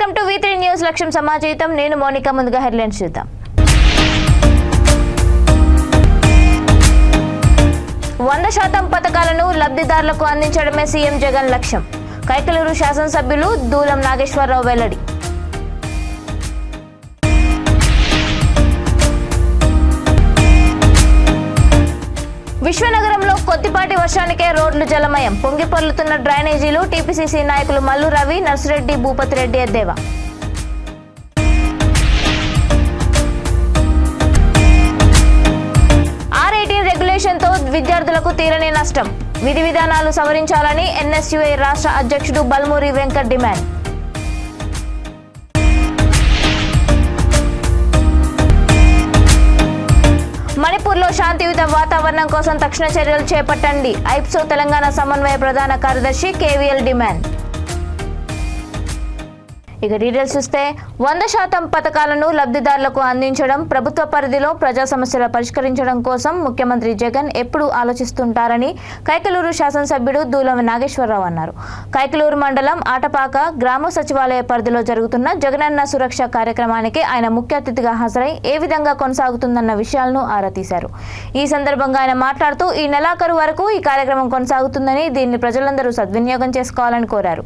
Welcome to V3 news లక్ష్యం సమాజీతం. నేను మోనికా. ముందుగా హెడ్లైన్స్ చూద్దాం. 100% పథకాలను లబ్ధిదారులకు అందించడమే సీఎం జగన్ లక్ష్యం. కైకలూరు శాసనసభ్యులు దూలం నాగేశ్వరరావు వెల్లడి. విశ్వనగరంలో కొద్దిపాటి వర్షానికే రోడ్లు జలమయం. పొంగి పొర్లుతున్న డ్రైనేజీలు. టీపీసీసీ నాయకులు మల్లు రవి, నర్సిరెడ్డి, భూపతి రెడ్డి ఎద్దేవా. R18 రెగ్యులేషన్తో విద్యార్థులకు తీరని నష్టం. విధి విధానాలు సవరించాలని NSUI రాష్ట్ర అధ్యక్షుడు బల్మూరి వెంకట్ డిమాండ్. మణిపూర్లో శాంతియుత వాతావరణం కోసం తక్షణ చర్యలు చేపట్టండి. ఐప్సో తెలంగాణ సమన్వయ ప్రధాన కార్యదర్శి KVL డిమాండ్. ఇక డీటెయిల్స్ చూస్తే 100% పథకాలను లబ్ధిదారులకు అందించడం, ప్రభుత్వ పరిధిలో ప్రజా సమస్యలు పరిష్కరించడం కోసం ముఖ్యమంత్రి జగన్ ఎప్పుడూ ఆలోచిస్తుంటారని కైకలూరు శాసనసభ్యుడు దూలం నాగేశ్వరరావు అన్నారు. కైకలూరు మండలం ఆటపాక గ్రామ సచివాలయ పరిధిలో జరుగుతున్న జగనన్న సురక్ష కార్యక్రమానికి ఆయన ముఖ్య అతిథిగా హాజరై ఏ విధంగా కొనసాగుతుందన్న విషయాలను ఆరా తీశారు. ఈ సందర్భంగా ఆయన మాట్లాడుతూ ఈ నెలాఖరు వరకు ఈ కార్యక్రమం కొనసాగుతుందని, దీన్ని ప్రజలందరూ సద్వినియోగం చేసుకోవాలని కోరారు.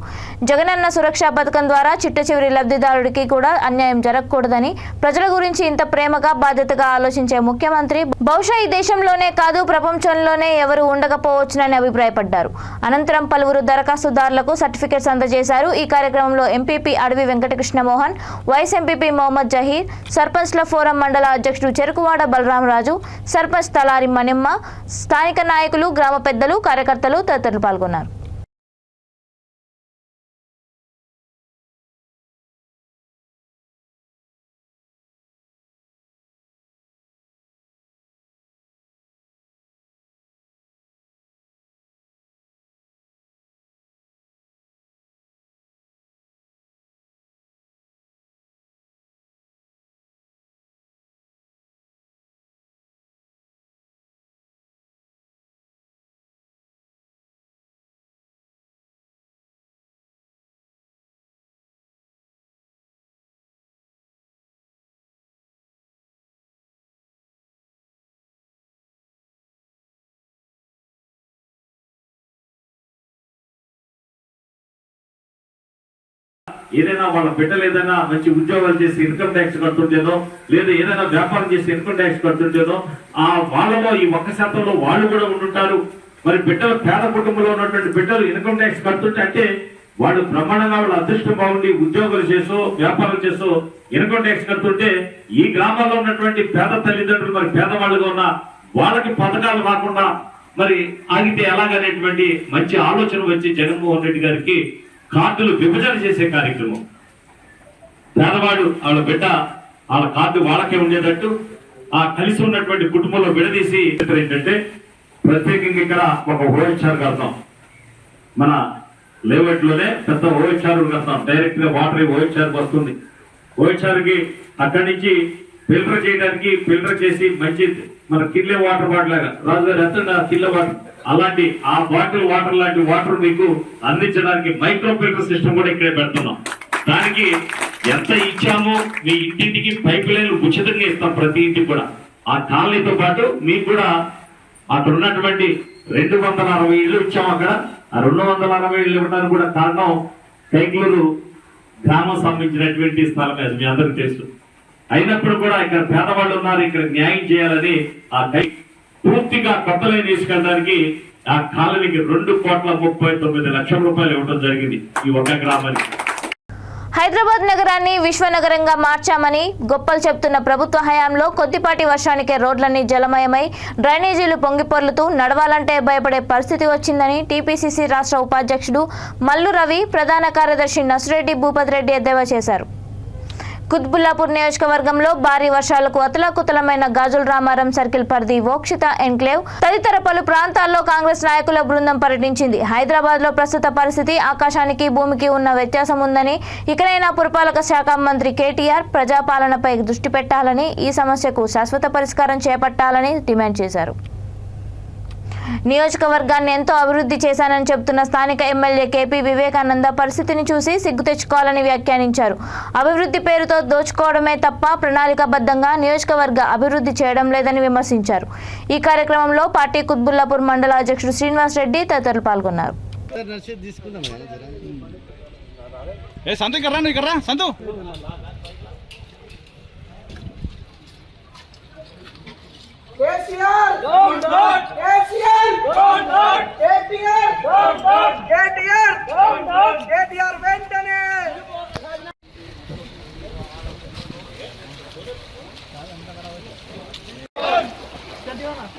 జగనన్న సురక్ష పథకం ద్వారా చివరి లబ్ధిదారుడికి కూడా అన్యాయం జరగకూడదని, ప్రజల గురించి ఇంత ప్రేమగా బాధ్యతగా ఆలోచించే ముఖ్యమంత్రి బహుశా ఈ దేశంలోనే కాదు ప్రపంచంలోనే ఎవరు ఉండకపోవచ్చునని అభిప్రాయపడ్డారు. అనంతరం పలువురు దరఖాస్తుదారులకు సర్టిఫికెట్స్ అందజేశారు. ఈ కార్యక్రమంలో MPP Adavi Venkatakrishnamohan, vice MPP Mohammed Zaheer, సర్పంచ్ల ఫోరం మండల అధ్యక్షుడు చెరుకువాడ బలరామరాజు, సర్పంచ్ తలారి మనిమ్మ, స్థానిక నాయకులు, గ్రామ పెద్దలు, కార్యకర్తలు తదితరులు పాల్గొన్నారు. ఏదైనా వాళ్ళ బిడ్డలు ఏదైనా మంచి ఉద్యోగాలు చేసి ఇన్కమ్ ట్యాక్స్ కడుతుంటేనో, లేదా ఏదైనా వ్యాపారం చేసి ఇన్కమ్ ట్యాక్స్ కడుతుంటేనో ఆ వాళ్ళలో ఈ 1% వాళ్ళు కూడా ఉంటుంటారు. మరి బిడ్డలు పేద కుటుంబంలో ఉన్నటువంటి బిడ్డలు ఇన్కమ్ ట్యాక్స్ కడుతుంటే అంటే వాళ్ళు బ్రహ్మాండంగా వాళ్ళ అదృష్టం బాగుండి ఉద్యోగాలు చేసో వ్యాపారం చేసో ఇన్కమ్ ట్యాక్స్ కడుతుంటే ఈ గ్రామాల్లో ఉన్నటువంటి పేద తల్లిదండ్రులు మరి పేదవాళ్ళుగా ఉన్న వాళ్ళకి పథకాలు రాకుండా మరి ఆగితే ఎలాగనేటువంటి మంచి ఆలోచన వచ్చి జగన్మోహన్ రెడ్డి గారికి కార్డులు విభజన చేసే కార్యక్రమం. పేదవాడు వాళ్ళ బిడ్డ వాళ్ళ కార్డు వాళ్ళకే ఉండేటట్టు ఆ కలిసి ఉన్నటువంటి కుటుంబంలో విడదీసి ఏంటంటే ప్రత్యేకంగా ఇక్కడ ఒక OHR కడతాం. మన లేఅవుట్ లోనే పెద్ద OHR కడతాం. డైరెక్ట్ గా వాటర్ OHR వస్తుంది. OHR కి అక్కడి నుంచి ఫిల్టర్ చేయడానికి ఫిల్టర్ చేసి మంచి మన కిల్లే వాటర్ బాటిల్ లాగా రాజుగారు ఎంత కిల్లే వాటర్ అలాంటి ఆ బాటిల్ వాటర్ లాంటి వాటర్ మీకు అందించడానికి మైక్రో ఫిల్టర్ సిస్టమ్ కూడా ఇక్కడే పెడుతున్నాం. దానికి ఎంత ఇచ్చామో మీ ఇంటింటికి పైప్ లైన్లు ఉచితంగా ఇస్తాం. ప్రతి ఇంటికి కూడా ఆ కాలనీతో పాటు మీకు కూడా అక్కడ ఉన్నటువంటి 260 ఇళ్ళు ఇచ్చాము. అక్కడ ఆ 260 ఇళ్ళు ఇవ్వడానికి కూడా కారణం కైకలూరు గ్రామం సంబంధించినటువంటి స్థలమే. అది మీ అందరికీ తెలుసు. అయినప్పుడు కూడా ఇక్కడ పేదవాళ్ళు ఉన్నారు, ఇక్కడ న్యాయం చేయాలని ఆ పూర్తిగా కొత్తలే తీసుకెళ్ళడానికి ఆ కాలనీకి 2,39,00,000 రూపాయలు ఇవ్వడం జరిగింది ఈ ఒక్క గ్రామానికి. హైదరాబాద్ నగరాన్ని విశ్వనగరంగా మార్చామని గొప్పలు చెబుతున్న ప్రభుత్వ హయాంలో కొద్దిపాటి వర్షానికే రోడ్లన్నీ జలమయమై డ్రైనేజీలు పొంగిపొర్లుతూ నడవాలంటే భయపడే పరిస్థితి వచ్చిందని టీపీసీసీ రాష్ట్ర ఉపాధ్యక్షుడు మల్లు రవి, ప్రధాన కార్యదర్శి నర్సిరెడ్డి, భూపతి రెడ్డి ఎద్దేవా చేశారు. కుత్బుల్లాపూర్ నియోజకవర్గంలో భారీ వర్షాలకు అతలాకుతలమైన గాజుల రామారం సర్కిల్ పరిధి, వోక్షిత ఎన్క్లేవ్ తదితర పలు ప్రాంతాల్లో కాంగ్రెస్ నాయకుల బృందం పర్యటించింది. హైదరాబాద్ లో ప్రస్తుత పరిస్థితి ఆకాశానికి భూమికి ఉన్న వ్యత్యాసం ఉందని, ఇకనైనా పురపాలక శాఖ మంత్రి కేటీఆర్ ప్రజాపాలనపై దృష్టి పెట్టాలని, ఈ సమస్యకు శాశ్వత పరిష్కారం చేపట్టాలని డిమాండ్ చేశారు. నియోజకవర్గాన్ని ఎంతో అభివృద్ధి చేశానని చెబుతున్న స్థానిక ఎమ్మెల్యే కేపీ వివేకానంద పరిస్థితిని చూసి సిగ్గు తెచ్చుకోవాలని వ్యాఖ్యానించారు. అభివృద్ధి పేరుతో దోచుకోవడమే తప్ప ప్రణాళికాబద్ధంగా నియోజకవర్గ అభివృద్ధి చేయడం లేదని విమర్శించారు. ఈ కార్యక్రమంలో పార్టీ కుత్బుల్లాపూర్ మండల అధ్యక్షుడు శ్రీనివాస్ రెడ్డి తదితరులు పాల్గొన్నారు. KCR don't vote. KCR don't vote. KTR don't vote. KTR don't vote. KTR వెంటనే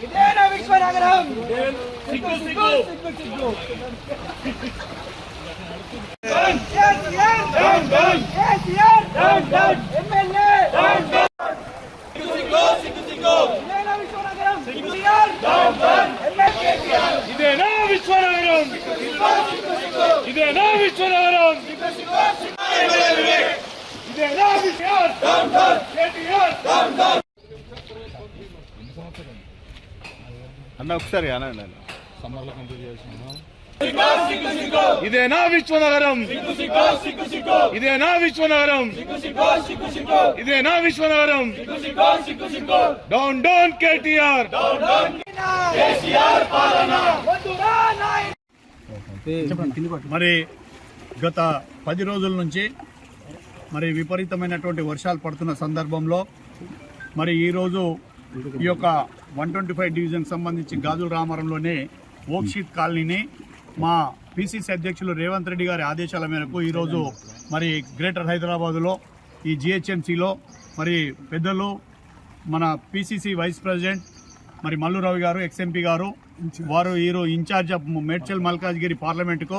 ఇదేనా విశ్వనగరం సిగ్గు సిగ్గు సిగ్గు సిగ్గు KCR don't vote. KCR don't vote. MLA don't vote. ఇదేనా విశ్వనగరం ఇదేనా విశ్వనగరం ఇదేనా అన్న ఒకసారి అనండి సమ్మర్లో కంప్లీట్ చేస్తున్నాం. ఇదేనా విశ్వనగరం ఇదేనా విశ్వనగరం ఇదేనా విశ్వనగరం డౌన్ డౌన్ కేటీఆర్ మరి గత 10 రోజుల నుంచి మరి విపరీతమైనటువంటి వర్షాలు పడుతున్న సందర్భంలో మరి ఈరోజు ఈ యొక్క 125 డివిజన్ సంబంధించి గాజుల రామారంలోనే ఓక్షిత్ కాలనీని మా పిసిసి అధ్యక్షులు రేవంత్ రెడ్డి గారి ఆదేశాల మేరకు ఈరోజు మరి గ్రేటర్ హైదరాబాదులో ఈ జిహెచ్ఎంసీలో మరి పెద్దలు మన పిసిసి వైస్ ప్రెసిడెంట్ మరి మల్లు రవి గారు ఎక్స్ఎంపీ గారు వారు ఈరోజు ఇన్ఛార్జ్ ఆఫ్ మేడ్చల్ మల్కాజ్గిరి పార్లమెంటుకు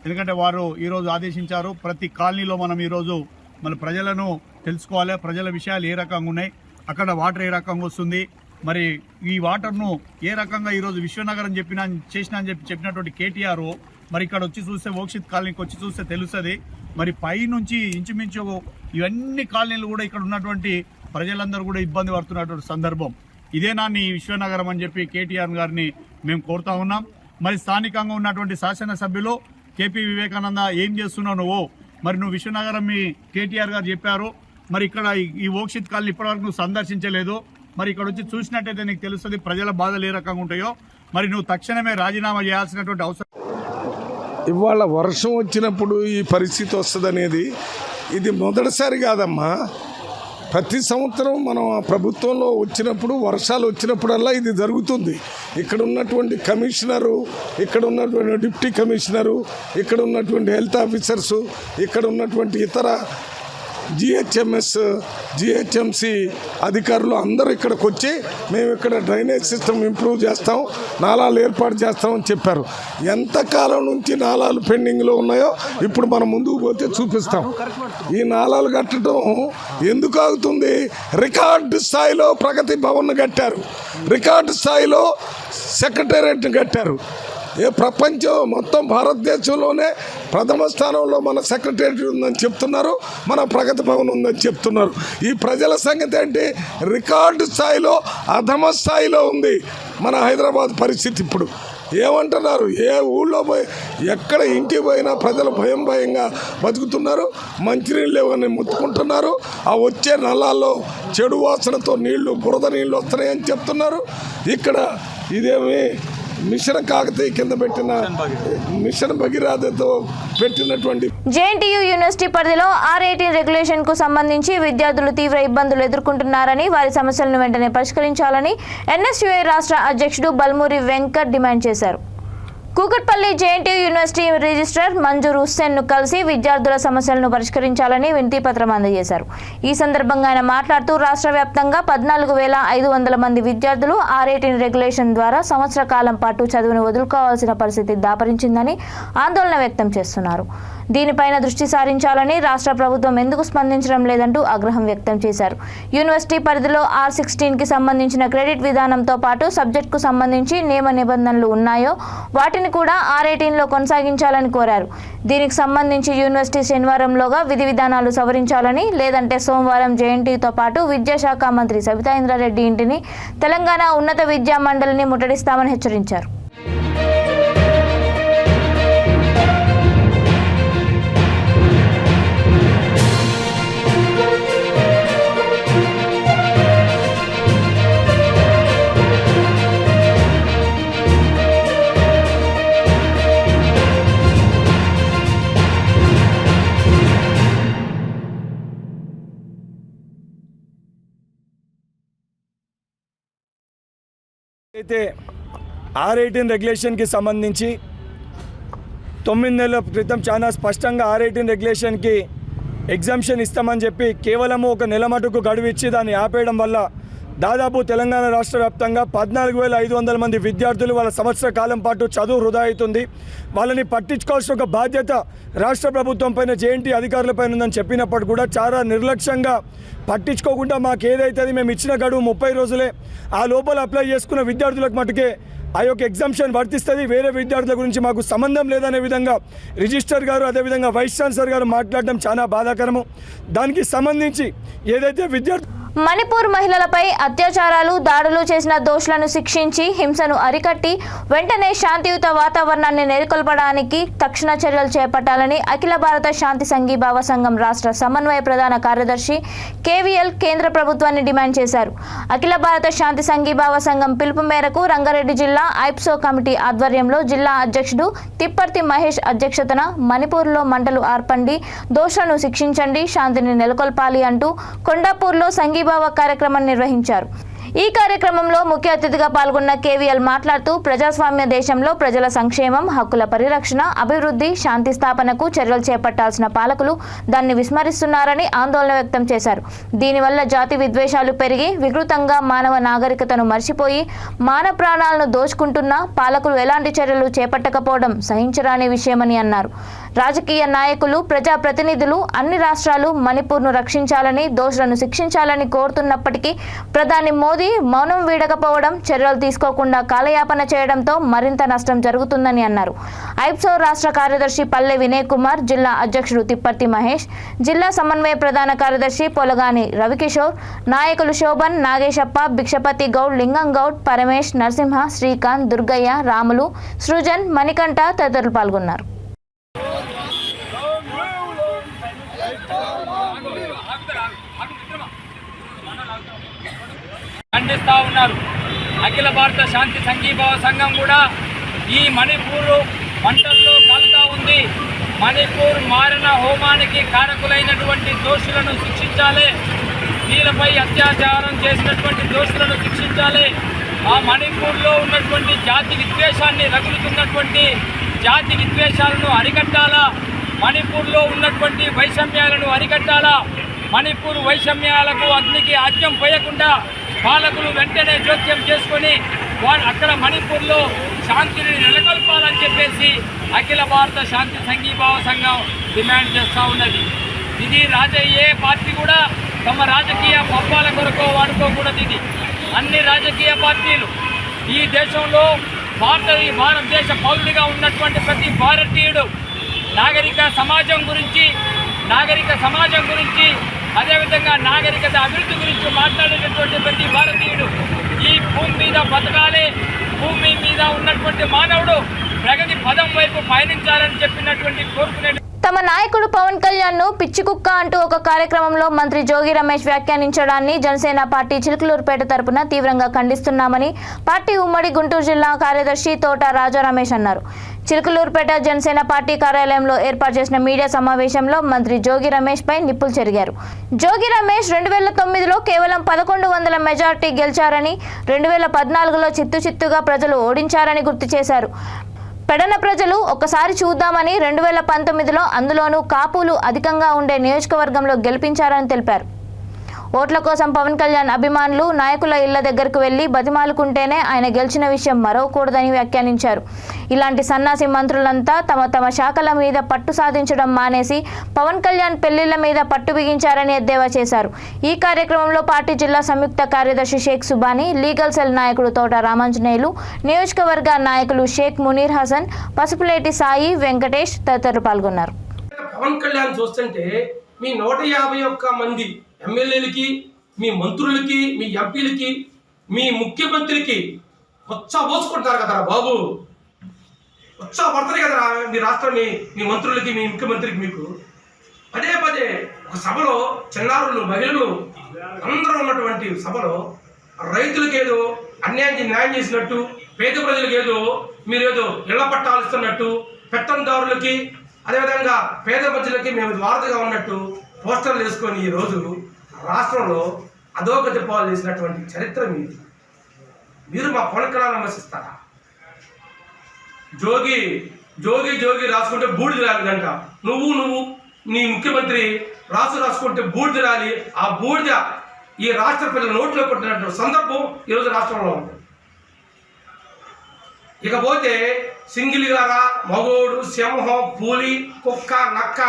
ఎందుకంటే వారు ఈరోజు ఆదేశించారు ప్రతి కాలనీలో మనం ఈరోజు మన ప్రజలను తెలుసుకోవాలి, ప్రజల విషయాలు ఏ రకంగా ఉన్నాయి, అక్కడ వాటర్ ఏ రకంగా వస్తుంది, మరి ఈ వాటర్ను ఏ రకంగా ఈరోజు విశ్వనగరం చేసినా అని చెప్పినటువంటి కేటీఆర్ మరి ఇక్కడ వచ్చి చూస్తే ఓక్షిత్ కాలనీకి వచ్చి చూస్తే తెలుస్తుంది. మరి పై నుంచి ఇంచుమించు ఇవన్నీ కాలనీలు కూడా ఇక్కడ ఉన్నటువంటి ప్రజలందరూ కూడా ఇబ్బంది పడుతున్నటువంటి సందర్భం. ఇదేనా నీ విశ్వనగరం అని చెప్పి కేటీఆర్ గారిని మేము కోరుతా ఉన్నాం. మరి స్థానికంగా ఉన్నటువంటి శాసనసభ్యులు కేపీ వివేకానంద ఏం చేస్తున్నావు నువ్వు, మరి నువ్వు విశ్వనగరం మీ కేటీఆర్ గారు చెప్పారు, మరి ఇక్కడ ఈ ఓక్షిత్ కాలనీ ఇప్పటివరకు నువ్వు సందర్శించలేదు, మరి ఇక్కడ వచ్చి చూసినట్టయితే నీకు తెలుస్తుంది ప్రజల బాధలు ఏ రకంగా ఉంటాయో. మరి నువ్వు తక్షణమే రాజీనామా చేయాల్సినటువంటి అవసరం. ఇవాళ వర్షం వచ్చినప్పుడు ఈ పరిస్థితి వస్తుందనేది ఇది మొదటిసారి కాదమ్మా. ప్రతి సంవత్సరం మనం ఆ ప్రభుత్వంలో వచ్చినప్పుడు వర్షాలు వచ్చినప్పుడల్లా ఇది జరుగుతుంది. ఇక్కడ ఉన్నటువంటి కమిషనరు, ఇక్కడ ఉన్నటువంటి డిప్యూటీ కమిషనరు, ఇక్కడ ఉన్నటువంటి హెల్త్ ఆఫీసర్సు, ఇక్కడ ఉన్నటువంటి ఇతర జిహెచ్ఎంసీ అధికారులు అందరూ ఇక్కడికి వచ్చి మేము ఇక్కడ డ్రైనేజ్ సిస్టమ్ ఇంప్రూవ్ చేస్తాం, నాలాలు ఏర్పాటు చేస్తామని చెప్పారు. ఎంతకాలం నుంచి నాలాలు పెండింగ్లో ఉన్నాయో ఇప్పుడు మనం ముందుకు పోతే చూపిస్తాం. ఈ నాలాలు కట్టడం ఎందుకు ఆగుతుంది? రికార్డు స్థాయిలో ప్రగతి భవన్ కట్టారు, రికార్డు స్థాయిలో సెక్రటేరియట్ని కట్టారు. ప్రపంచం మొత్తం భారతదేశంలోనే ప్రథమ స్థానంలో మన సెక్రటేరియట్ ఉందని చెప్తున్నారు, మన ప్రగతి భవన్ ఉందని చెప్తున్నారు. ఈ ప్రజల సంగతి అంటే రికార్డు స్థాయిలో అధమ స్థాయిలో ఉంది మన హైదరాబాద్ పరిస్థితి. ఇప్పుడు ఏమంటున్నారు, ఏ ఊళ్ళో పోయి ఎక్కడ ఇంటికి పోయినా ప్రజలు భయంగా బతుకుతున్నారు. మంచినీళ్ళు లేవని ముట్టుకుంటున్నారు. ఆ వచ్చే నల్లాల్లో చెడు వాసనతో నీళ్లు, బురద నీళ్ళు వస్తున్నాయని చెప్తున్నారు. ఇక్కడ ఇదేమి మిషన్ కాకతీయ కింద పెట్టిన మిషన్ భగీరథతో పెట్టినటువంటి జేఎన్టీయూ యూనివర్సిటీ పరిధిలో R18 రెగ్యులేషన్ కు సంబంధించి విద్యార్థులు తీవ్ర ఇబ్బందులు ఎదుర్కొంటున్నారని, వారి సమస్యలను వెంటనే పరిష్కరించాలని NSUI రాష్ట్ర అధ్యక్షుడు బల్మూరి వెంకట్ డిమాండ్ చేశారు. Kukatpally JNTU university registrar Manzoor హుస్సేన్ను కలిసి విద్యార్థుల సమస్యలను పరిష్కరించాలని వినతిపత్రం అందజేశారు. ఈ సందర్భంగా ఆయన మాట్లాడుతూ రాష్ట్ర వ్యాప్తంగా 14,500 మంది విద్యార్థులు R18 రెగ్యులేషన్ ద్వారా సంవత్సర కాలం పాటు చదువును వదులుకోవాల్సిన పరిస్థితి దాపరించిందని ఆందోళన వ్యక్తం చేస్తున్నారు. దీనిపైన దృష్టి సారించాలని రాష్ట్ర ప్రభుత్వం ఎందుకు స్పందించడం లేదంటూ ఆగ్రహం వ్యక్తం చేశారు. యూనివర్సిటీ పరిధిలో R16కి సంబంధించిన క్రెడిట్ విధానంతో పాటు సబ్జెక్టుకు సంబంధించి నియమ నిబంధనలు ఉన్నాయో వాటిని కూడా R18లో కొనసాగించాలని కోరారు. దీనికి సంబంధించి యూనివర్సిటీ శనివారంలోగా విధి విధానాలు సవరించాలని, లేదంటే సోమవారం జేఎన్టీతో పాటు విద్యాశాఖ మంత్రి సబితా ఇంద్రారెడ్డి ఇంటిని, తెలంగాణ ఉన్నత విద్యా మండలిని ముట్టడిస్తామని హెచ్చరించారు. అయితే R18 రెగ్యులేషన్కి సంబంధించి 9 నెలల క్రితం చాలా స్పష్టంగా R18 రెగ్యులేషన్కి ఎగ్జామ్షన్ ఇస్తామని చెప్పి కేవలం ఒక నెల మటుకు గడువు ఇచ్చి దాన్ని ఆపేయడం వల్ల దాదాపు తెలంగాణ రాష్ట్ర వ్యాప్తంగా 14,500 మంది విద్యార్థులు వాళ్ళ సంవత్సర కాలం పాటు చదువు వృధా అవుతుంది. వాళ్ళని పట్టించుకోవాల్సిన ఒక బాధ్యత రాష్ట్ర ప్రభుత్వం పైన JNT అధికారులపైన ఉందని చెప్పినప్పుడు కూడా చాలా నిర్లక్ష్యంగా పట్టించుకోకుండా మాకు ఏదైతే మేము ఇచ్చిన గడువు 30 రోజులే, ఆ లోపల అప్లై చేసుకున్న విద్యార్థులకు మటుకే ఆ యొక్క ఎగ్జామ్షన్ వర్తిస్తుంది, వేరే విద్యార్థుల గురించి మాకు సంబంధం లేదనే విధంగా రిజిస్టర్ గారు అదేవిధంగా వైస్ ఛాన్సలర్ గారు మాట్లాడడం చాలా బాధాకరము. దానికి సంబంధించి ఏదైతే విద్యార్థి మణిపూర్ మహిళలపై అత్యాచారాలు, దాడులు చేసిన దోషులను శిక్షించి హింసను అరికట్టి వెంటనే శాంతియుత వాతావరణాన్ని నెలకొల్పడానికి తక్షణ చర్యలు చేపట్టాలని అఖిల భారత శాంతి సంఘీభావ సంఘం రాష్ట్ర సమన్వయ ప్రధాన కార్యదర్శి KVL కేంద్ర ప్రభుత్వాన్ని డిమాండ్ చేశారు. అఖిల భారత శాంతి సంఘీభావ సంఘం పిలుపు మేరకు రంగారెడ్డి జిల్లా ఐప్సో కమిటీ ఆధ్వర్యంలో జిల్లా అధ్యక్షుడు తిప్పర్తి మహేష్ అధ్యక్షతన మణిపూర్లో మంటలు ఆర్పండి, దోషులను శిక్షించండి, శాంతిని నెలకొల్పాలి అంటూ కొండాపూర్లో సంఘీభావ కార్యక్రమం నిర్వహించారు. ఈ కార్యక్రమంలో ముఖ్య అతిథిగా పాల్గొన్న KVL మాట్లాడుతూ ప్రజాస్వామ్య దేశంలో ప్రజల సంక్షేమం, హక్కుల పరిరక్షణ, అభివృద్ధి, శాంతి స్థాపనకు చర్యలు చేపట్టాల్సిన పాలకులు దాన్ని విస్మరిస్తున్నారని ఆందోళన వ్యక్తం చేశారు. దీనివల్ల జాతి విద్వేషాలు పెరిగి వికృతంగా మానవ నాగరికతను మర్చిపోయి మానవ ప్రాణాలను దోచుకుంటున్న పాలకులు ఎలాంటి చర్యలు చేపట్టకపోవడం సహించరాని విషయమని అన్నారు. రాజకీయ నాయకులు, ప్రజాప్రతినిధులు అన్ని రాష్ట్రాలు మణిపూర్ను రక్షించాలని, దోషులను శిక్షించాలని కోరుతున్నప్పటికీ ప్రధాని మోదీ మౌనం వీడకపోవడం, చర్యలు తీసుకోకుండా కాలయాపన చేయడంతో మరింత నష్టం జరుగుతుందని అన్నారు. ఐప్సో రాష్ట్ర కార్యదర్శి పల్లె వినయ్ కుమార్, జిల్లా అధ్యక్షుడు తిప్పర్తి మహేష్, జిల్లా సమన్వయ ప్రధాన కార్యదర్శి పొలగాని రవికిషోర్, నాయకులు శోభన్, నాగేశప్ప, భిక్షపతి గౌడ్, లింగం గౌడ్, పరమేష్, నరసింహ, శ్రీకాంత్, దుర్గయ్య, రాములు, సృజన్, మణికంఠ తదితరులు పాల్గొన్నారు. ఖండిస్తూ ఉన్నారు. అఖిల భారత శాంతి సంఘీభావ సంఘం కూడా ఈ మణిపూర్ మంటల్లో కాలుతా ఉంది. మణిపూర్ మారణ హోమానికి కారకులైనటువంటి దోషులను శిక్షించాలి. స్త్రీలపై అత్యాచారం చేసినటువంటి దోషులను శిక్షించాలి. ఆ మణిపూర్లో ఉన్నటువంటి జాతి విద్వేషాన్ని రగులుతున్నటువంటి జాతి విద్వేషాలను అరికట్టాలా. మణిపూర్లో ఉన్నటువంటి వైషమ్యాలను అరికట్టాలా. మణిపూర్ వైషమ్యాలకు అగ్నికి ఆజ్యం పోయకుండా పాలకులు వెంటనే జోక్యం చేసుకొని అక్కడ మణిపూర్లో శాంతిని నెలకొల్పాలని చెప్పేసి అఖిల భారత శాంతి సంఘీభావ సంఘం డిమాండ్ చేస్తూ ఉన్నది. ఇది ఏ పార్టీ కూడా తమ రాజకీయ పబ్బాల కొరకు వాడుకోకూడదు. ఇది అన్ని రాజకీయ పార్టీలు ఈ దేశంలో భారతదేశ పౌరుడిగా ఉన్నటువంటి ప్రతి భారతీయుడు నాగరిక సమాజం గురించి అదేవిధంగా నాగరికత అభివృద్ధి గురించి మాట్లాడేటటువంటి ప్రతి భారతీయుడు ఈ భూమి మీద బతకాలి. భూమి మీద ఉన్నటువంటి మానవుడు ప్రగతి పదం వైపు పయనించాలని చెప్పినటువంటి కోరుకునే తమ నాయకుడు పవన్ కళ్యాణ్ ను పిచ్చి కుక్క అంటూ ఒక కార్యక్రమంలో మంత్రి జోగి రమేష్ వ్యాఖ్యానించడాన్ని జనసేన పార్టీ చిలుకలూరుపేట తరపున తీవ్రంగా ఖండిస్తున్నామని పార్టీ ఉమ్మడి గుంటూరు జిల్లా కార్యదర్శి తోట రాజా రమేష్ అన్నారు. చిలుకలూరుపేట జనసేన పార్టీ కార్యాలయంలో ఏర్పాటు చేసిన మీడియా సమావేశంలో మంత్రి జోగి రమేష్ పై నిప్పులు చెరిగారు. జోగి రమేష్ 2009లో కేవలం 1100 మెజార్టీ గెలిచారని, 2014లో చిత్తుగా ప్రజలు ఓడించారని గుర్తు చేశారు. పెడన ప్రజలు ఒక్కసారి చూద్దామని 2019లో అందులోనూ కాపులు అధికంగా ఉండే నియోజకవర్గంలో గెలిపించారని తెలిపారు. ఓట్ల కోసం పవన్ కళ్యాణ్ అభిమానులు నాయకుల ఇళ్ల దగ్గరకు వెళ్లి బతిమాలుకుంటేనే ఆయన గెలిచిన విషయం మరవకూడదని వ్యాఖ్యానించారు. ఇలాంటి సన్నాసి మంత్రులంతా తమ శాఖల మీద పట్టు సాధించడం మానేసి పవన్ కళ్యాణ్ పెళ్లిళ్ల మీద పట్టు బిగించారని ఎద్దేవా చేశారు. ఈ కార్యక్రమంలో పార్టీ జిల్లా సంయుక్త కార్యదర్శి షేక్ సుబానీ, లీగల్ సెల్ నాయకుడు తోట రామాంజనేయులు, నియోజకవర్గ నాయకులు షేక్ మునీర్ హసన్, పసుపులేటి సాయి, వెంకటేష్ తదితరులు పాల్గొన్నారు. పవన్ కళ్యాణ్ చూస్తుంటే మీ 151 మంది ఎమ్మెల్యేలకి, మీ మంత్రులకి, మీ ఎంపీలకి, మీ ముఖ్యమంత్రికి పోసుకుంటారు కదరా బాబు. పడుతుంది కదరా మీ రాష్ట్రం, మీ మంత్రులకి, మీ ముఖ్యమంత్రికి. మీకు పదే ఒక సభలో చిన్నారులు, మహిళలు అందరూ ఉన్నటువంటి సభలో రైతులకి ఏదో న్యాయం చేసినట్టు, పేద ప్రజలకు ఏదో మీరేదో ఇళ్ల పట్టాలు ఇస్తున్నట్టు, పెత్తందారులకి అదేవిధంగా పేద ప్రజలకి మేము వారధిగా ఉన్నట్టు పోస్టర్లు వేసుకొని ఈరోజు రాష్ట్రంలో అధోగతి పాలు చేసినటువంటి చరిత్ర మీది. మీరు మా పవన్ కళ్యాణ్ విమర్శిస్తారా? జోగి జోగి జోగి రాసుకుంటే బూడిద రాలిదంట. నువ్వు నీ ముఖ్యమంత్రి రాసుకుంటే బూడిద రాలి, ఆ బూడిద ఈ రాష్ట్ర ప్రజల నోట్లో కొట్టినటువంటి సందర్భం ఈరోజు రాష్ట్రంలో ఉంది. ఇకపోతే సింగిల్ గారా, మగోడు, సింహం, పూలి, కుక్క, నక్క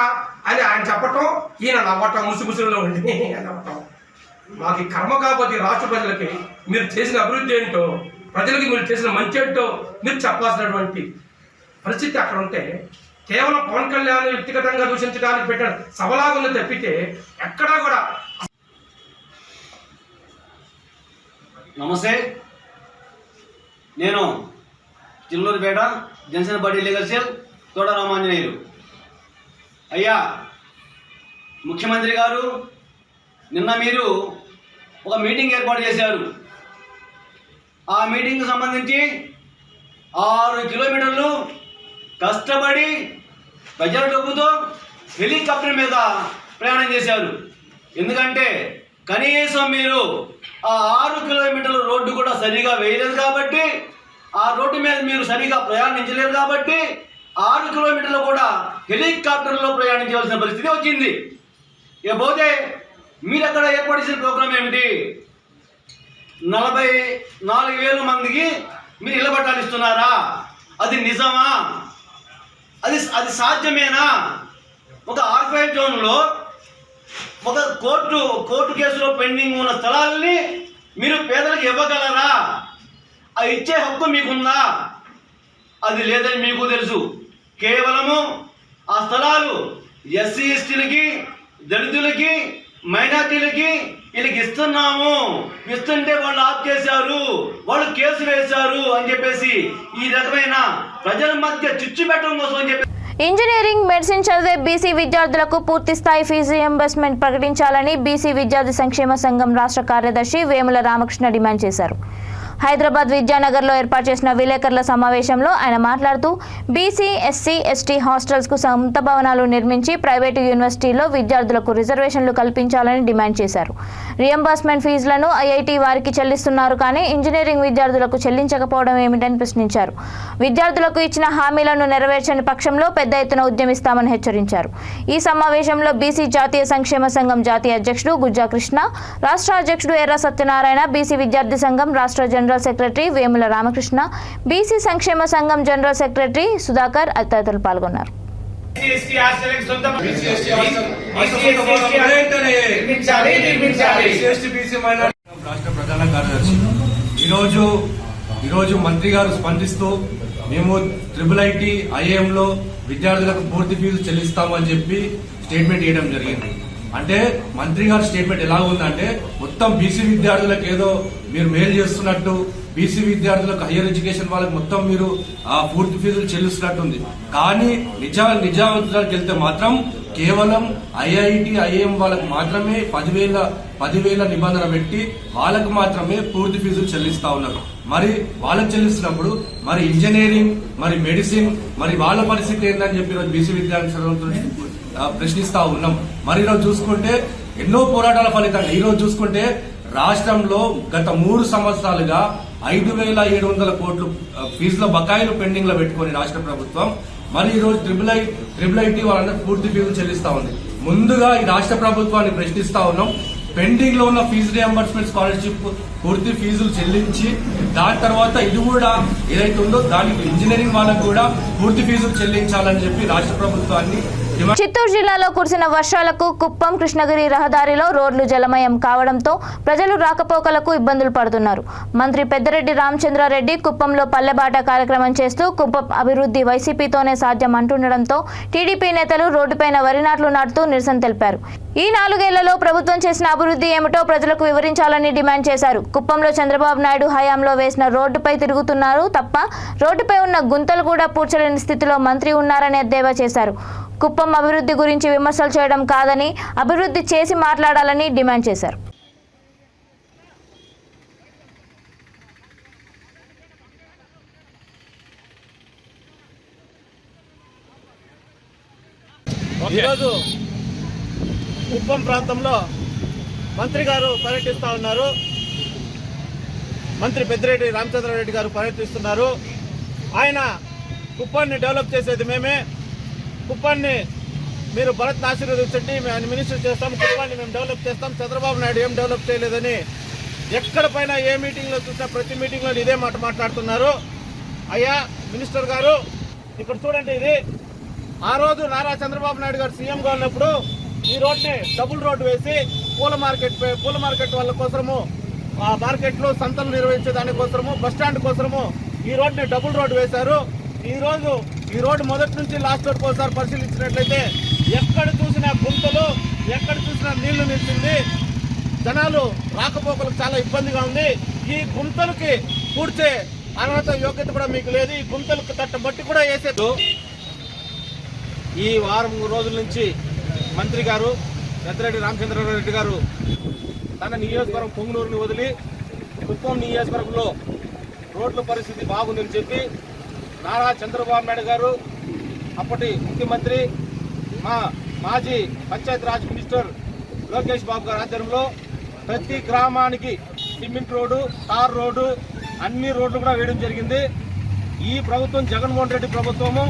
అని ఆయన చెప్పటం, ఈయన నవ్వటం, ముసుగుసులో ఉండి నవ్వటం. మాకు ఈ కర్మ కాకపోతే రాష్ట్ర ప్రజలకి మీరు చేసిన అభివృద్ధి ఏంటో, ప్రజలకి మీరు చేసిన మంచి ఏంటో మీరు చెప్పాల్సినటువంటి పరిస్థితి అక్కడ ఉంటే, కేవలం పవన్ కళ్యాణ్ వ్యక్తిగతంగా దూషించడానికి పెట్టిన సభలాగుంది తప్పితే ఎక్కడా కూడా. నమస్తే, నేను Chilluripeta Janasena party legal cell తోట రామాంజనేయులు. అయ్యా ముఖ్యమంత్రి గారు, నిన్న మీరు ఒక మీటింగ్ ఏర్పాటు చేశారు. ఆ మీటింగ్కి సంబంధించి 6 కిలోమీటర్లు కష్టపడి ప్రజల డబ్బుతో హెలికాప్టర్ మీద ప్రయాణం చేశారు. ఎందుకంటే కనీసం మీరు ఆ 6 కిలోమీటర్ల రోడ్డు కూడా సరిగా వేయలేదు కాబట్టి, ఆ రోడ్డు మీద మీరు సరిగా ప్రయాణించలేరు కాబట్టి 6 కిలోమీటర్లు కూడా హెలికాప్టర్లో ప్రయాణించవలసిన పరిస్థితి వచ్చింది. ఇకపోతే మీరు అక్కడ ఏర్పాటు చేసిన ప్రోగ్రాం ఏమిటి? 44,000 మందికి మీరు ఇళ్ల పట్టాలు ఇస్తున్నారా? అది నిజమా? అది సాధ్యమేనా? ఒక ఆర్ఫైడ్ జోన్లో ఒక కోర్టు కేసులో పెండింగ్ ఉన్న స్థలాలని మీరు పేదలకు ఇవ్వగలరా? అది ఇచ్చే హక్కు మీకుందా? అది లేదని మీకు తెలుసు. కేవలము ఆ స్థలాలు ఎస్సీ ఎస్టీలకి, దళితులకి, మైనార్టీలకి వీళ్ళకి ఇస్తున్నాము, ఇస్తుంటే వాళ్ళు ఆప్ చేశారు, వాళ్ళు కేసు వేశారు అని చెప్పేసి ఈ రకమైన ప్రజల మధ్య చిచ్చు పెట్టడం కోసం అని చెప్పి ఇంజనీరింగ్, మెడిసిన్ చదివే బీసీ విద్యార్థులకు పూర్తి స్థాయి ఫీజు రియంబర్స్మెంట్ ప్రకటించాలని బీసీ విద్యార్థి సంక్షేమ సంఘం రాష్ట్ర కార్యదర్శి వేముల రామకృష్ణ డిమాండ్ చేశారు. హైదరాబాద్ విద్యానగర్లో ఏర్పాటు చేసిన విలేకరుల సమావేశంలో ఆయన మాట్లాడుతూ బీసీ, ఎస్సీ, ఎస్టీ హాస్టల్స్కు సొంత భవనాలు నిర్మించి ప్రైవేటు యూనివర్సిటీల్లో విద్యార్థులకు రిజర్వేషన్లు కల్పించాలని డిమాండ్ చేశారు. రియంబర్స్మెంట్ ఫీజులను ఐఐటీ వారికి చెల్లిస్తున్నారు కానీ ఇంజనీరింగ్ విద్యార్థులకు చెల్లించకపోవడం ఏమిటని ప్రశ్నించారు. విద్యార్థులకు ఇచ్చిన హామీలను నెరవేర్చని పక్షంలో పెద్ద ఎత్తున ఉద్యమిస్తామని హెచ్చరించారు. ఈ సమావేశంలో బీసీ జాతీయ సంక్షేమ సంఘం జాతీయ అధ్యక్షుడు గుజ్జా కృష్ణ, రాష్ట్ర అధ్యక్షుడు ఎర్ర సత్యనారాయణ, బీసీ విద్యార్థి సంఘం రాష్ట్ర general secretary Vemula Ramakrishna, BC సంక్షేమ సంఘం జనరల్ సెక్రటరీ సుధాకర్ తదితరులు పాల్గొన్నారు. రాష్ట్ర ప్రధాన కార్యదర్శి ఈరోజు మంత్రి గారు స్పందిస్తూ మేము IIIT, IIMలో విద్యార్థులకు పూర్తి ఫీజు చెల్లిస్తామని చెప్పి స్టేట్మెంట్ ఇవ్వడం జరిగింది. అంటే మంత్రి గారి స్టేట్మెంట్ ఎలా ఉందంటే మొత్తం బీసీ విద్యార్థులకు ఏదో మీరు మేలు చేస్తున్నట్టు, బీసీ విద్యార్థులకు హైయర్ ఎడ్యుకేషన్ వాళ్ళకి మొత్తం మీరు పూర్తి ఫీజులు చెల్లిస్తున్నట్టుంది. కానీ నిజానికి వెళ్తే మాత్రం కేవలం IIT, IIM వాళ్ళకి మాత్రమే 10,000 నిబంధన పెట్టి వాళ్ళకు మాత్రమే పూర్తి ఫీజులు చెల్లిస్తా ఉన్నారు. మరి వాళ్ళకి చెల్లిస్తున్నప్పుడు మరి ఇంజనీరింగ్, మరి మెడిసిన్, మరి వాళ్ళ పరిస్థితి ఏంటని చెప్పి ఈరోజు బీసీ విద్యార్థులు ప్రశ్నిస్తా ఉన్నాం. మరి ఈరోజు చూసుకుంటే ఎన్నో పోరాటాల ఫలితంగా ఈరోజు చూసుకుంటే రాష్ట్రంలో గత 3 సంవత్సరాలుగా 5,700 కోట్లు ఫీజుల బకాయిలు పెండింగ్ లో పెట్టుకుని రాష్ట్ర ప్రభుత్వం మరి ఈరోజు IIIT వాళ్ళందరూ పూర్తి ఫీజులు చెల్లిస్తా ఉంది. ముందుగా ఈ రాష్ట్ర ప్రభుత్వాన్ని ప్రశ్నిస్తా ఉన్నాం, పెండింగ్ లో ఉన్న ఫీజు రియంబర్స్మెంట్ స్కాలర్షిప్ పూర్తి ఫీజులు చెల్లించి దాని తర్వాత ఇది కూడా ఏదైతే ఉందో దానికి ఇంజనీరింగ్ వాళ్ళకు కూడా పూర్తి ఫీజులు చెల్లించాలని చెప్పి రాష్ట్ర ప్రభుత్వాన్ని. చిత్తూరు జిల్లాలో కురిసిన వర్షాలకు కుప్పం కృష్ణగిరి రహదారిలో రోడ్లు జలమయం కావడంతో ప్రజలు రాకపోకలకు ఇబ్బందులు పడుతున్నారు. మంత్రి పెద్దిరెడ్డి రామచంద్రారెడ్డి కుప్పంలో పల్లెబాట కార్యక్రమం చేస్తూ కుప్పం అభివృద్ధి వైసీపీతోనే సాధ్యం అంటుండడంతో టీడీపీ నేతలు రోడ్డుపైన వరి నాట్లు నాటుతూ నిరసన తెలిపారు. ఈ 4 ఏళ్లలో ప్రభుత్వం చేసిన అభివృద్ధి ఏమిటో ప్రజలకు వివరించాలని డిమాండ్ చేశారు. కుప్పంలో చంద్రబాబు నాయుడు హయాంలో వేసిన రోడ్డుపై తిరుగుతున్నారు తప్ప రోడ్డుపై ఉన్న గుంతలు కూడా పూడ్చలేని స్థితిలో మంత్రి ఉన్నారని ఎద్దేవా చేశారు. కుప్పం అభివృద్ధి గురించి విమర్శలు చేయడం కాదని అభివృద్ధి చేసి మాట్లాడాలని డిమాండ్ చేశారు. ఈరోజు కుప్పం ప్రాంతంలో మంత్రి గారు పర్యటిస్తూ ఉన్నారు. మంత్రి పెద్దిరెడ్డి రామచంద్రారెడ్డి గారు పర్యటిస్తున్నారు. ఆయన కుప్పాన్ని డెవలప్ చేసేది మేమే, కుప్పాన్ని మీరు భరత్ని ఆశీర్వదించండి, మేము మినిస్టర్ చేస్తాం, కుప్పాన్ని మేము డెవలప్ చేస్తాం, చంద్రబాబు నాయుడు ఏం డెవలప్ చేయలేదని ఎక్కడ పైన ఏ మీటింగ్లో చూసినా ప్రతి మీటింగ్లో ఇదే మాట మాట్లాడుతున్నారు. అయ్యా మినిస్టర్ గారు, ఇక్కడ చూడండి, ఇది ఆ రోజు నారా చంద్రబాబు నాయుడు గారు సీఎంగా ఉన్నప్పుడు ఈ రోడ్ని డబుల్ రోడ్డు వేసి పూల మార్కెట్ వాళ్ళ కోసము, ఆ మార్కెట్లో సంతలు నిర్వహించే దానికోసము, బస్టాండ్ కోసము ఈ రోడ్ని డబుల్ రోడ్డు వేశారు. ఈ రోడ్డు మొదటి నుంచి లాస్ట్ వరకు ఒకసారి పరిశీలించినట్లయితే ఎక్కడ చూసినా గుంతలు, ఎక్కడ చూసినా నీళ్లు నిలిచింది, జనాలు రాకపోకలకు చాలా ఇబ్బందిగా ఉంది. ఈ గుంతలకి పూడ్చే అర్హత యోగ్యత కూడా మీకు లేదు. ఈ గుంతలకు తట్టబట్టి కూడా వేసేది. ఈ వారం రోజుల నుంచి మంత్రి గారు పెద్దిరెడ్డి రామచంద్రారెడ్డి గారు తన నియోజకవర్గం పొంగునూరుని వదిలి కుప్పం నియోజకవర్గంలో రోడ్ల పరిస్థితి బాగుందని చెప్పి నారా చంద్రబాబు నాయుడు గారు, అప్పటి ముఖ్యమంత్రి, మా మాజీ పంచాయతీరాజ్ మినిస్టర్ లోకేష్ బాబు గారి ఆధ్వర్యంలో ప్రతి గ్రామానికి సిమెంట్ రోడ్డు, తార్ రోడ్డు, అన్ని రోడ్లు కూడా వేయడం జరిగింది. ఈ ప్రభుత్వం జగన్మోహన్ రెడ్డి ప్రభుత్వము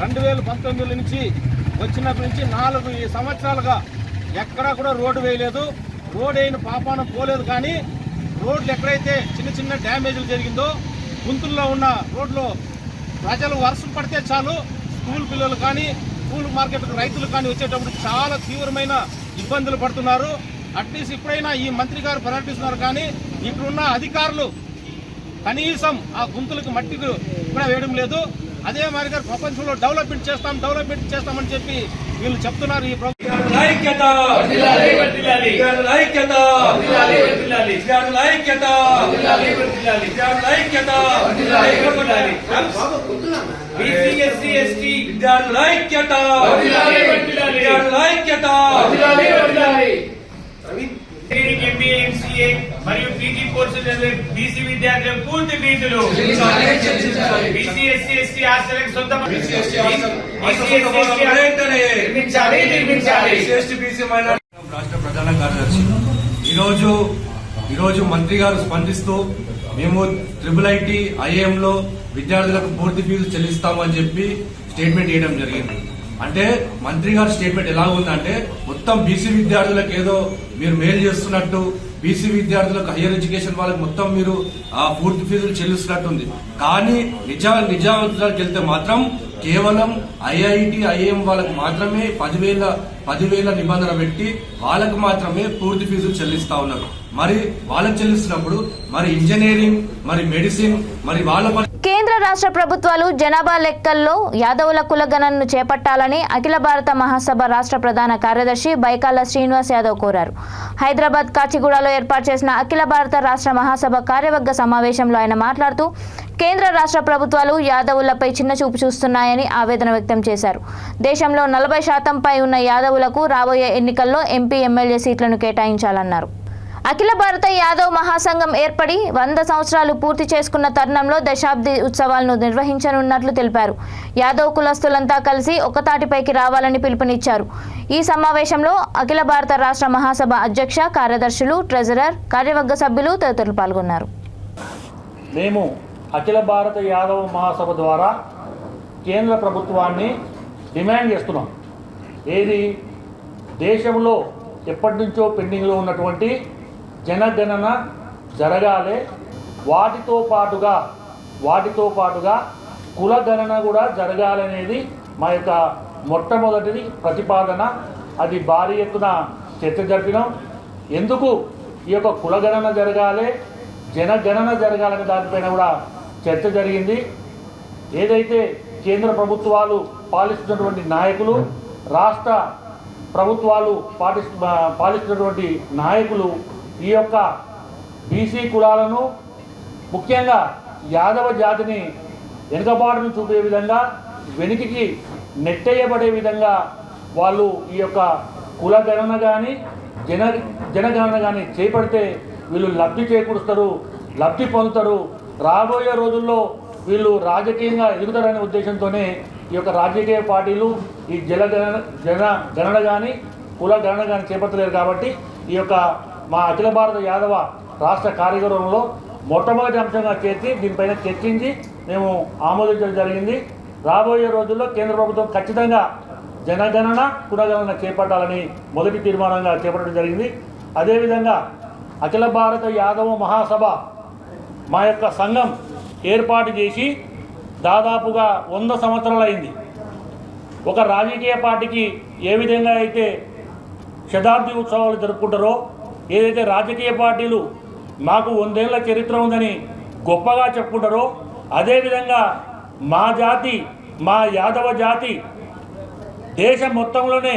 2019 నుంచి వచ్చినప్పటి నుంచి 4 సంవత్సరాలుగా ఎక్కడా కూడా రోడ్డు వేయలేదు. రోడ్ అయిన పాపాన పోలేదు. కానీ రోడ్లు ఎక్కడైతే చిన్న డ్యామేజ్లు జరిగిందో, గుంతుల్లో ఉన్న రోడ్లు ప్రజలు వర్షం పడితే చాలు, స్కూల్ పిల్లలు కానీ, స్కూల్ మార్కెట్కు రైతులు కానీ వచ్చేటప్పుడు చాలా తీవ్రమైన ఇబ్బందులు పడుతున్నారు. అట్లీస్ట్ ఇప్పుడైనా ఈ మంత్రి గారు పర్యటిస్తున్నారు, కానీ ఇప్పుడున్న అధికారులు కనీసం ఆ గుంతులకు మట్టికి కూడా వేయడం లేదు. అదే మాదిరిగా ప్రపంచంలో డెవలప్మెంట్ చేస్తామని చెప్పి వీళ్ళు చెప్తున్నారు. ఈ ఎంబీఏ మరియు పీజీ కోర్సులు బీసీ విద్యార్థులకు పూర్తి ఫీజులు, బీసీ ఎస్సీ ఎస్టీ హాస్టల్కి సొంత రాష్ట్ర ప్రధాన కార్యదర్శి ఈరోజు మంత్రి గారు స్పందిస్తూ మేము IIIT ఐఏఎంలో విద్యార్థులకు పూర్తి ఫీజు చెల్లిస్తామని చెప్పి స్టేట్మెంట్ ఇవ్వడం జరిగింది. అంటే మంత్రి గారి స్టేట్మెంట్ ఎలా ఉందంటే మొత్తం బీసీ విద్యార్థులకు ఏదో మీరు మేలు చేస్తున్నట్టు, బీసీ విద్యార్థులకు హయ్యర్ ఎడ్యుకేషన్ వాళ్ళకి మొత్తం మీరు పూర్తి ఫీజులు చెల్లిస్తున్నట్టుంది. కానీ నిజానికి వెళ్తే మాత్రం కేవలం IIT ఐఏఎం వాళ్ళకి మాత్రమే 10,000 నిబంధన పెట్టి వాళ్ళకు మాత్రమే పూర్తి ఫీజులు చెల్లిస్తా ఉన్నారు. మరి వాళ్ళకి చెల్లిస్తున్నప్పుడు మరి ఇంజనీరింగ్, మరి మెడిసిన్, మరి వాళ్ళ కేంద్ర రాష్ట్ర ప్రభుత్వాలు జనాభా లెక్కల్లో యాదవుల కులగణనను చేపట్టాలని అఖిల భారత మహాసభ రాష్ట్ర ప్రధాన కార్యదర్శి బైకాల శ్రీనివాస్ యాదవ్ కోరారు. హైదరాబాద్ కాచిగూడలో ఏర్పాటు చేసిన అఖిల భారత రాష్ట్ర మహాసభ కార్యవర్గ సమావేశంలో ఆయన మాట్లాడుతూ కేంద్ర రాష్ట్ర ప్రభుత్వాలు యాదవులపై చిన్న చూపు చూస్తున్నాయని ఆవేదన వ్యక్తం చేశారు. దేశంలో 40% పై ఉన్న యాదవులకు రాబోయే ఎన్నికల్లో ఎంపీ, ఎమ్మెల్యే సీట్లను కేటాయించాలన్నారు. అఖిల భారత యాదవ్ మహాసంఘం ఏర్పడి 100 సంవత్సరాలు పూర్తి చేసుకున్న తరుణంలో దశాబ్ది ఉత్సవాలను నిర్వహించనున్నట్లు తెలిపారు. యాదవ్ కులస్తులంతా కలిసి ఒకతాటిపైకి రావాలని పిలుపునిచ్చారు. ఈ సమావేశంలో అఖిల భారత రాష్ట్ర మహాసభ అధ్యక్ష, కార్యదర్శులు, ట్రెజరర్, కార్యవర్గ సభ్యులు తదితరులు పాల్గొన్నారు. మేము అఖిల భారత యాదవ మహాసభ ద్వారా కేంద్ర ప్రభుత్వాన్ని డిమాండ్ చేస్తున్నాం. ఏది దేశంలో ఎప్పటి నుంచో పెండింగ్లో ఉన్నటువంటి జనగణన జరగాలి, వాటితో పాటుగా కులగణన కూడా జరగాలనేది మా యొక్క మొట్టమొదటిది ప్రతిపాదన. అది భారీ ఎత్తున చర్చ జరిపినాం. ఎందుకు ఈ యొక్క కులగణన జరగాలి, జనగణన జరగాలనే దానిపైన కూడా చర్చ జరిగింది. ఏదైతే కేంద్ర ప్రభుత్వాలు పాలిస్తున్నటువంటి నాయకులు, రాష్ట్ర ప్రభుత్వాలు పాలిస్తున్నటువంటి నాయకులు ఈ యొక్క బీసీ కులాలను, ముఖ్యంగా యాదవ జాతిని వెనుకబాటును చూపే విధంగా, వెనుకకి నెట్టేయబడే విధంగా వాళ్ళు ఈ యొక్క కులగణన కానీ జనగణన కానీ చేపడితే వీళ్ళు లబ్ధి చేకూరుస్తారు, లబ్ధి పొందుతారు. రాబోయే రోజుల్లో వీళ్ళు రాజకీయంగా ఎదుగుతారనే ఉద్దేశంతోనే ఈ యొక్క రాజకీయ పార్టీలు ఈ జనగణన కానీ కులగణన కానీ చేపట్టలేరు. కాబట్టి ఈ యొక్క మా అఖిల భారత యాదవ రాష్ట్ర కార్యవర్గంలో మొట్టమొదటి అంశంగా చేర్చి దీనిపైన చర్చించి మేము ఆమోదించడం జరిగింది. రాబోయే రోజుల్లో కేంద్ర ప్రభుత్వం ఖచ్చితంగా జనగణన కులగణన చేపట్టాలని మొదటి తీర్మానంగా చేపట్టడం జరిగింది. అదేవిధంగా అఖిల భారత యాదవ మహాసభ మా యొక్క సంఘం ఏర్పాటు చేసి దాదాపుగా 100 సంవత్సరాలు అయింది. ఒక రాజకీయ పార్టీకి ఏ విధంగా అయితే శతాబ్ది ఉత్సవాలు జరుపుకుంటారో, ఏదైతే రాజకీయ పార్టీలు మాకు 100 ఏళ్ల చరిత్ర ఉందని గొప్పగా చెప్పుకుంటారో, అదేవిధంగా మా జాతి, మా యాదవ జాతి దేశం మొత్తంలోనే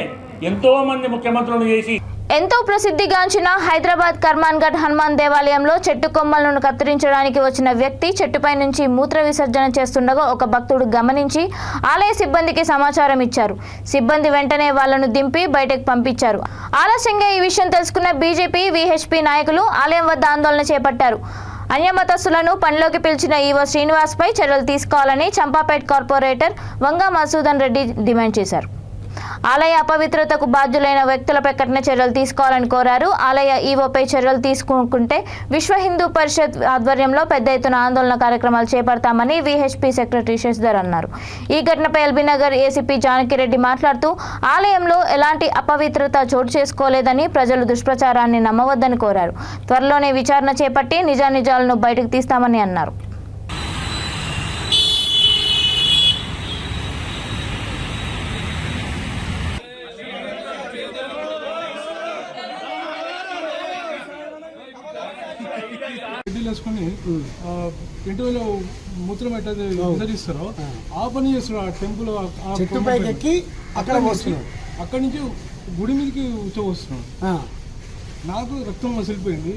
ఎంతోమంది ముఖ్యమంత్రులను చేసి ఎంతో ప్రసిద్ధిగాంచిన హైదరాబాద్ కర్మాన్ఘట్ హనుమాన్ దేవాలయంలో చెట్టు కొమ్మలను కత్తిరించడానికి వచ్చిన వ్యక్తి చెట్టుపై నుంచి మూత్ర విసర్జన చేస్తుండగా ఒక భక్తుడు గమనించి ఆలయ సిబ్బందికి సమాచారం ఇచ్చారు. సిబ్బంది వెంటనే వాళ్లను దింపి బయటకు పంపించారు. ఆలస్యంగా ఈ విషయం తెలుసుకున్న బీజేపీ, వీహెచ్పీ నాయకులు ఆలయం వద్ద ఆందోళన చేపట్టారు. అన్యమతస్థులను పనిలోకి పిలిచిన ఈవో శ్రీనివాస్పై చర్యలు తీసుకోవాలని చంపాపేట్ కార్పొరేటర్ వంగా మసూదన్ రెడ్డి డిమాండ్ చేశారు. ఆలయ అపవిత్రతకు బాధ్యులైన వ్యక్తులపై కఠిన చర్యలు తీసుకోవాలని కోరారు. ఆలయ ఈవోపై చర్యలు తీసుకుంటే విశ్వ హిందూ పరిషత్ ఆధ్వర్యంలో పెద్ద ఎత్తున ఆందోళన కార్యక్రమాలు చేపడతామని వీహెచ్పీ సెక్రటరీ శశిధర్ అన్నారు. ఈ ఘటనపై ఎల్బీనగర్ ఏసీపీ జానకిరెడ్డి మాట్లాడుతూ ఆలయంలో ఎలాంటి అపవిత్రత చోటు చేసుకోలేదని, ప్రజలు దుష్ప్రచారాన్ని నమ్మవద్దని కోరారు. త్వరలోనే విచారణ చేపట్టి నిజానిజాలను బయటకు తీస్తామని అన్నారు. వేసుకొని ఇంటిలో మూత్రం ఎట్లయితే విసరిస్తారో ఆ పని చేస్తున్నాడు. ఆ టెంపుల్ చెట్టు పైకి ఎక్కి అక్కడ వస్తున్నాడు. అక్కడి నుంచి గుడి మీదకి వస్తున్నాడు. నాకు రక్తం మసిలిపోయింది,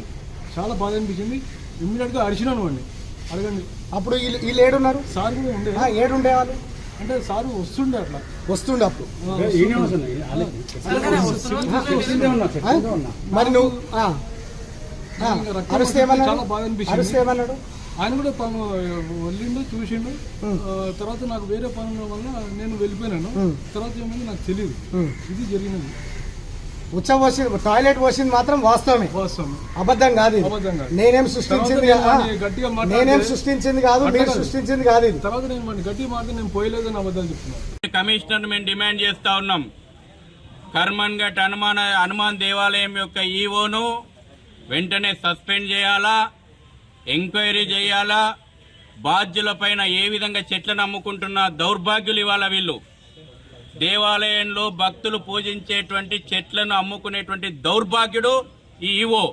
చాలా బాధ అనిపించింది. ఇమ్మీడియట్గా అరిచినాను వాడిని. అడగండి. అప్పుడు వీళ్ళు ఏడున్నారు? సార్ కూడా ఉండే. ఏడుండేవాళ్ళు అంటే సారు వస్తుండే, అట్లా వస్తుండే. అప్పుడు మరి నువ్వు చాలా బాధ అనిపించింది. ఆయన కూడా పను వెళ్ళిండు, చూసిండు. తర్వాత నాకు వేరే పనుల వల్ల నేను వెళ్ళిపోయినాను. తర్వాత ఏమైంది నాకు తెలియదు. ఇది జరిగినది. టాయిలెట్ పోసింది మాత్రం వాస్తవమే, అబద్ధం కాదు. నేనేం సృష్టించింది కాదు, మీరు సృష్టించింది కాదు. తర్వాత నేను గట్టిగా మాట నేను పోయలేదని అబద్ధాలు చెప్తున్నాను. కమిషనర్ మేము డిమాండ్ చేస్తా ఉన్నాం. కర్మన్ఘట్ హనుమాన్ దేవాలయం యొక్క ఈవోను వెంటనే సస్పెండ్ చేయాలా, ఎంక్వైరీ చేయాలా. బాధ్యులపైన ఏ విధంగా చెట్లను అమ్ముకుంటున్న దౌర్భాగ్యులు ఇవాళ వీళ్ళు. దేవాలయంలో భక్తులు పూజించేటువంటి చెట్లను అమ్ముకునేటువంటి దౌర్భాగ్యుడు ఈ ఈవో.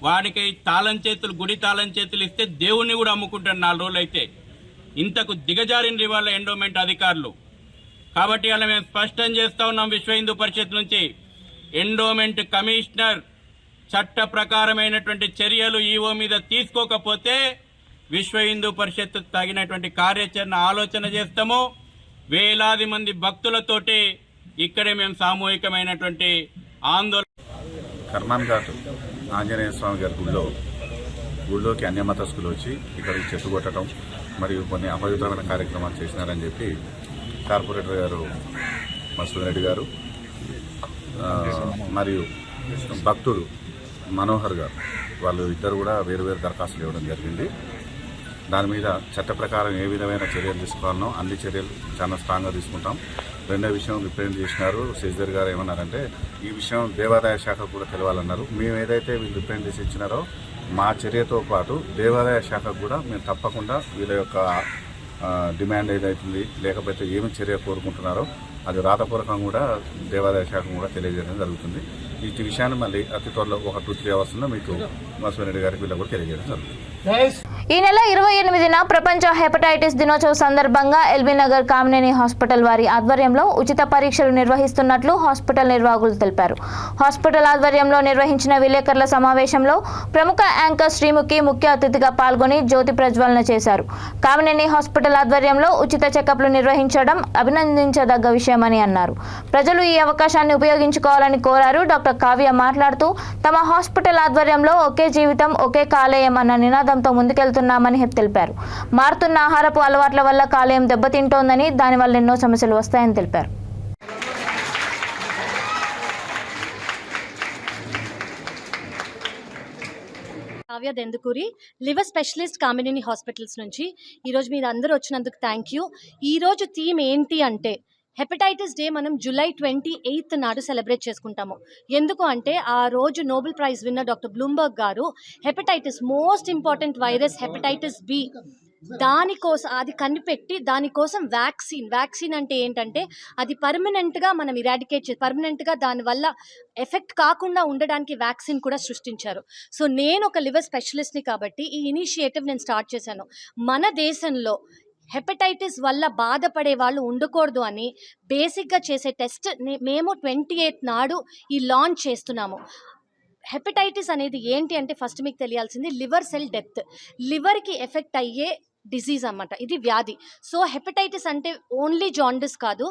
వాడికి తాళం చేతులు, గుడి తాళం చేతులు ఇస్తే దేవుణ్ణి కూడా అమ్ముకుంటారు 4 రోజులు అయితే. ఇంతకు దిగజారిన ఇవాళ ఎండోమెంట్ అధికారులు. కాబట్టి అలా మేము స్పష్టం చేస్తా ఉన్నాం విశ్వ హిందూ పరిషత్ నుంచి. ఎండోమెంట్ కమిషనర్ చట్ట ప్రకారమైనటువంటి చర్యలు ఈవో మీద తీసుకోకపోతే విశ్వ హిందూ పరిషత్ తగినటువంటి కార్యాచరణ ఆలోచన చేస్తాము. వేలాది మంది భక్తులతోటి ఇక్కడే మేము సామూహికమైనటువంటి ఆందోళన. కర్మాన్ఘాట్ ఆంజనేయ స్వామి గారి గుళ్ళోకి అన్యమతస్థులు వచ్చి ఇక్కడికి చెట్టు కొట్టడం మరియు కొన్ని అపవిత్రమైన కార్యక్రమాలు చేసినారని చెప్పి కార్పొరేటర్ గారు మసూదన్ రెడ్డి గారు మరియు భక్తుడు మనోహర్ గారు, వాళ్ళు ఇద్దరు కూడా వేరు వేరు దరఖాస్తులు ఇవ్వడం జరిగింది. దాని మీద చట్ట ప్రకారం ఏ విధమైన చర్యలు తీసుకోవాలనో అన్ని చర్యలు చాలా స్ట్రాంగ్గా తీసుకుంటాం. రెండో విషయం రిప్రజెంట్ చేసినారు శశిధర్ గారు. ఏమన్నారంటే ఈ విషయం దేవాదాయ శాఖకు కూడా తెలవాలన్నారు. మేము ఏదైతే వీళ్ళు రిప్రజెంట్ చేసి ఇచ్చినారో మా చర్యతో పాటు దేవాదాయ శాఖకు కూడా మేము తప్పకుండా వీళ్ళ యొక్క డిమాండ్ ఏదైతుంది, లేకపోతే ఏమి చర్య కోరుకుంటున్నారో అది రాతపూర్వకంగా కూడా దేవాదాయ శాఖ కూడా తెలియజేయడం జరుగుతుంది. ఈ విషయాన్ని మళ్ళీ అతి త్వరలో ఒక 2-3 అవర్స్లో మీకు మసూదన్ రెడ్డి గారికి వీళ్ళకి కూడా తెలియజేయడం జరుగుతుంది. ఈ నెల 28న ప్రపంచ హెపటైటిస్ దినోత్సవం సందర్భంగా ఎల్బీనగర్ కామినేని హాస్పిటల్ వారి ఆధ్వర్యంలో ఉచిత పరీక్షలు నిర్వహిస్తున్నట్లు హాస్పిటల్ నిర్వాహకులు తెలిపారు. హాస్పిటల్ ఆధ్వర్యంలో నిర్వహించిన విలేకరుల సమావేశంలో ప్రముఖ యాంకర్ శ్రీముఖి ముఖ్య అతిథిగా పాల్గొని జ్యోతి ప్రజ్వలన చేశారు. కామినేని హాస్పిటల్ ఆధ్వర్యంలో ఉచిత చెకప్లు నిర్వహించడం అభినందించదగ్గ విషయమని అన్నారు. ప్రజలు ఈ అవకాశాన్ని ఉపయోగించుకోవాలని కోరారు. డాక్టర్ కావ్య మాట్లాడుతూ తమ హాస్పిటల్ ఆధ్వర్యంలో ఒకే జీవితం ఒకే కాలేయం అన్న నినాదంతో ముందుకెళ్తున్నామని తెలిపారు. మారుతున్న ఆహారపు అలవాట్ల వల్ల కాలేయం దెబ్బతింటోందని, దానివల్ల ఎన్నో సమస్యలు వస్తాయని తెలిపారు. Kavya Dendukuri, liver specialist Kamineni hospitals నుంచి. ఈరోజు మీరు అందరూ వచ్చినందుకు థ్యాంక్ యూ. ఈరోజు థీమ్ ఏంటి అంటే హెపటైటిస్ డే మనం జూలై 28 నాడు సెలబ్రేట్ చేసుకుంటాము. ఎందుకు అంటే ఆ రోజు Nobel prize winner doctor Blumberg గారు hepatitis most important virus hepatitis B దానికోసం అది కనిపెట్టి దానికోసం వ్యాక్సిన్ అంటే ఏంటంటే అది పర్మనెంట్గా మనం ఇరాడికేట్ చేసి పర్మనెంట్గా దానివల్ల ఎఫెక్ట్ కాకుండా ఉండడానికి వ్యాక్సిన్ కూడా సృష్టించారు. సో నేను ఒక లివర్ స్పెషలిస్ట్ని కాబట్టి ఈ ఇనిషియేటివ్ నేను స్టార్ట్ చేశాను. మన దేశంలో హెపటైటిస్ వల్ల బాధపడే వాళ్ళు ఉండకూడదు అని బేసిక్గా చేసే టెస్ట్ మేము 28 నాడు ఈ లాంచ్ చేస్తున్నాము. హెపటైటిస్ అనేది ఏంటి అంటే ఫస్ట్ మీకు తెలియాల్సింది లివర్ సెల్ డెత్, లివర్కి ఎఫెక్ట్ అయ్యే డిసీజ్ అన్నమాట, ఇది వ్యాధి. సో హెపటైటిస్ అంటే ఓన్లీ జాండిస్ కాదు,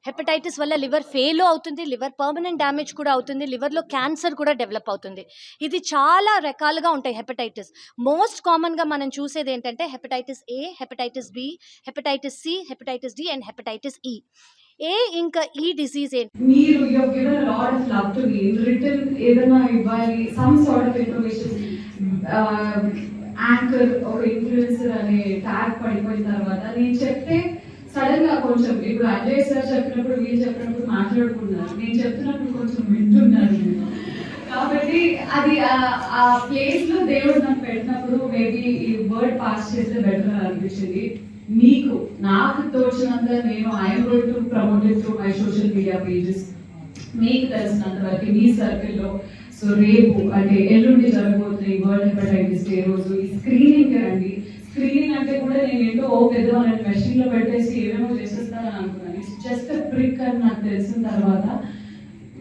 హెపటైటిస్ వల్ల లివర్ ఫెయిల్ అవుతుంది, లివర్ పర్మనెంట్ డ్యామేజ్ కూడా అవుతుంది, లివర్లో క్యాన్సర్ కూడా డెవలప్ అవుతుంది. ఇది చాలా రకాలుగా ఉంటాయి హెపటైటిస్. మోస్ట్ కామన్గా మనం చూసేది ఏంటంటే hepatitis A, hepatitis B, hepatitis C, hepatitis D and hepatitis E. ఇంకా ఈ డిసీజ్ ఏంటి? మీరు you have given a lot of love to me return ఏదైనా ఇవ్వాలి, some sort of information. Anchor ఒక ఇన్ఫ్లుయెన్సర్ అనే ట్యాగ్ పడిపోయిన తర్వాత నేను చెప్తే సడన్ గా కొంచెం ఇప్పుడు అజయ్ సార్ చెప్పినప్పుడు మీరు చెప్పినప్పుడు మాట్లాడుకున్నారు, నేను చెప్తున్నప్పుడు కొంచెం వింటున్నారు. కాబట్టి అది ఆ ప్లేస్ లో దేవుడు నాకు పెట్టినప్పుడు మేబీ ఈ వర్డ్ పాస్ చేస్తే బెటర్ అని అనిపించింది. మీకు నాకు తోచినంత నేను I'm going to promote it through my social media pages. మీకు తెలిసినంత వరకు మీ సర్కిల్లో. సో రేపు అంటే ఎల్లుండి జరగబోతున్న ఈ వరల్డ్ హెపటైటిస్ డే రోజు ఈ స్క్రీనింగ్ రండి. స్క్రీనింగ్ అంటే కూడా నేను ఏంటో పెద్ద మెషిన్ లో పెట్టేసి ఏమేమో చేసేస్తానని అనుకున్నాను. ఇట్స్ జస్ట్ బ్రిక్ అని నాకు తెలిసిన తర్వాత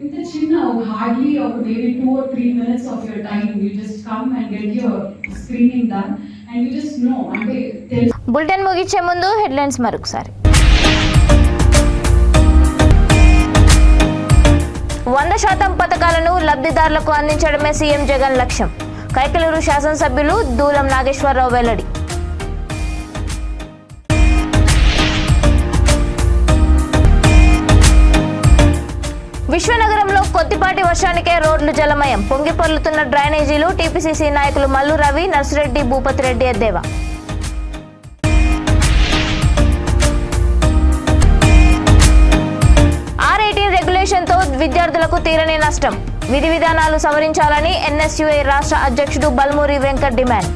ఇంత చిన్న హార్డ్లీ ఒక maybe 2 or 3 minutes of your time you just come and get your screening done and you just know అంటే. బులెటిన్ ముగించే ముందు హెడ్లైన్స్ మరొకసారి. 100% పథకాలను లబ్ధిదారులకు అందించడమే సీఎం జగన్ లక్ష్యం. కైకలూరు శాసనసభ్యులు దూలం నాగేశ్వరరావు వెల్లడి. విశ్వనగరంలో కొద్దిపాటి వర్షానికే రోడ్లు జలమయం. పొంగి పొర్లుతున్న డ్రైనేజీలు. టీపీసీసీ నాయకులు మల్లు రవి, నర్సిరెడ్డి, భూపతి రెడ్డి ఎద్దేవా. రెగ్యులేషన్తో విద్యార్థులకు తీరని నష్టం. విధి విధానాలు సవరించాలని ఎన్ఎస్యుఐ రాష్ట్ర అధ్యక్షుడు బల్మూరి వెంకట్ డిమాండ్.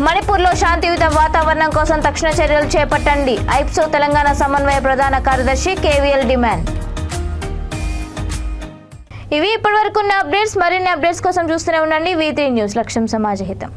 మణిపూర్లో శాంతియుత వాతావరణం కోసం తక్షణ చర్యలు చేపట్టండి. ఐప్సో తెలంగాణ సమన్వయ ప్రధాన కార్యదర్శి కేవీఎల్ డిమాండ్. ఇవి ఇప్పటివరకు ఉన్న అప్డేట్స్. మరిన్ని అప్డేట్స్ కోసం చూస్తూనే ఉండండి V3 న్యూస్. లక్ష్యం సమాజహితం.